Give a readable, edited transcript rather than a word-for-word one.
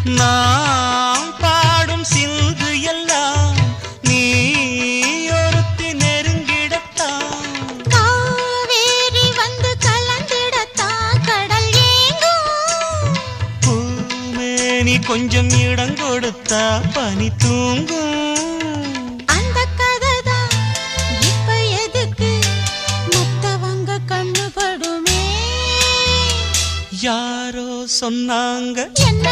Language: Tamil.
நாம் பாடும் சிந்து எல்லாம் நீ ஒருத்தி நெருங்கிடத்தான். காவேரி வந்து கலந்திடத்தான் கடல் ஏங்கும். பூமேனி கொஞ்சம் இடம் கொடுத்தா பனி தூங்கும். அந்த கதைதான் இப்ப எதுக்கு மத்தவங்க கண்ணு படுமே. யாரோ சொன்னாங்க என்ன